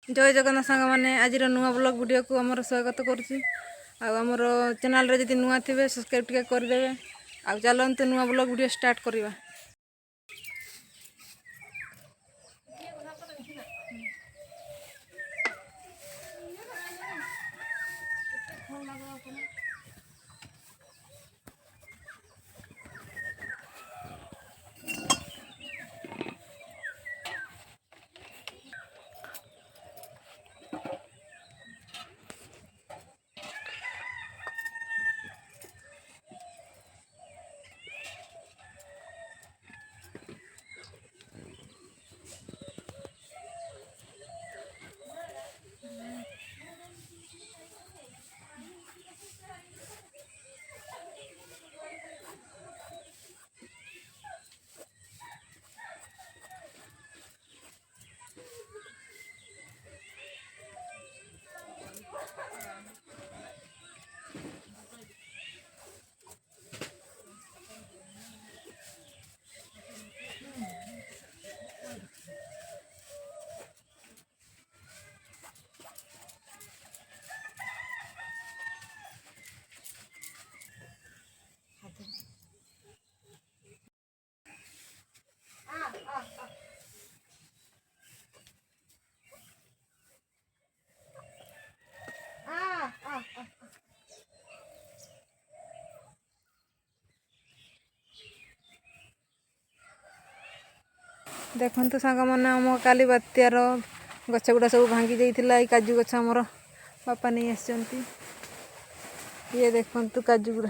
जय जगन्नाथ सांग मैंने आज नुआ ब्लॉग वीडियो को आमर स्वागत करुच्ची आमर चैनल रे जदि नुआ थे सब्सक्राइब टिके करदे आ चलते नुआ ब्लॉग वीडियो स्टार्ट करवा। देखु सांग मैंने आम काली बात्यार गछ गुड़ा सब भांगी जाइला। ये काजू गछ आमर बापा नहीं आसचंती। ये देखु काजू गुड़ा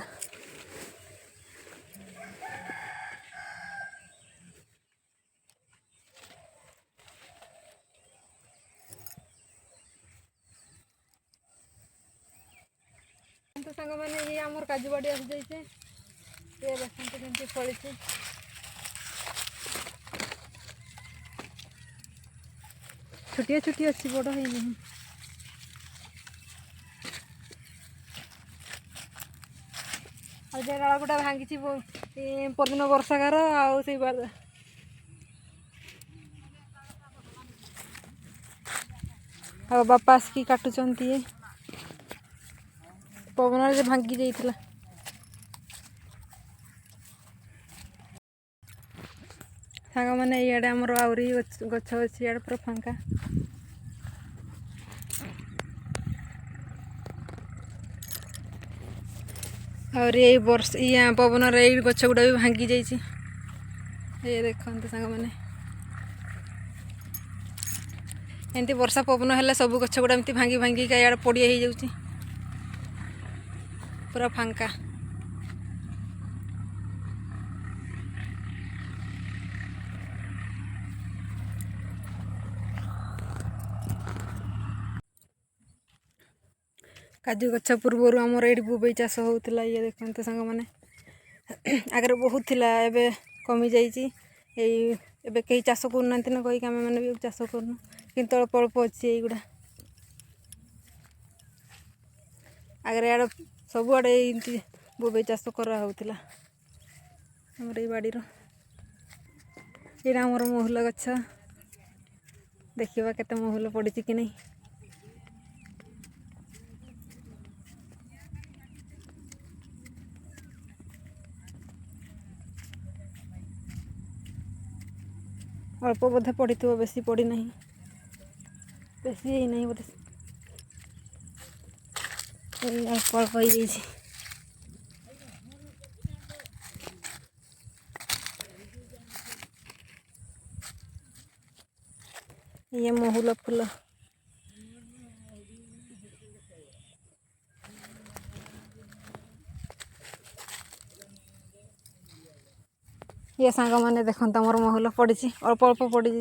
तो सांग मैंने ये आमर काजू बाड़ी आसी जाइए। ये देखते केमती फली छुटिया छुटी अच्छी बड़ है नहीं। आज डाला गुटा भांगी परदिन वर्षाकार आई बापा आसिक काटुंट पवन से भांगी जाइला। सांग मैंने इे आमर आहरी गछ अच्छी इे पूरा फांका। और ये वर्ष ये पवन ये गछ गुड़ा भी भांगी जाइए। ये देखते सांग मैंने एमती वर्षा पवन है सब गछ गुड़ा एमती भांगी भांगी इे पड़िया हो जाऊँगी पूरा फांका। काजू गछ पूर्वर आमर ये बुबई चाष होता। ये देखते सांग मैंने आगे बहुत थिला एबे कमी जाइए। एबे कहीं चाष करना ना कहीकि आम मैंने भी चाष करना किंतु अल्प अल्प अच्छी युवा आगे आड़ सब आड़े बुबई चाष कराला। आमर ये बाड़ी ये आमर महुल गछ देखा केते महुल पड़ी कि नहीं। अल्प बोधे पड़ी थो बेसी पड़ी ना बेसी ही नहीं बोधे अल्प अल्प हो जाइए। ये महुल फूल ये सांग मैंने देखते मोर महुल पड़ी अल्प अल्प पड़ी।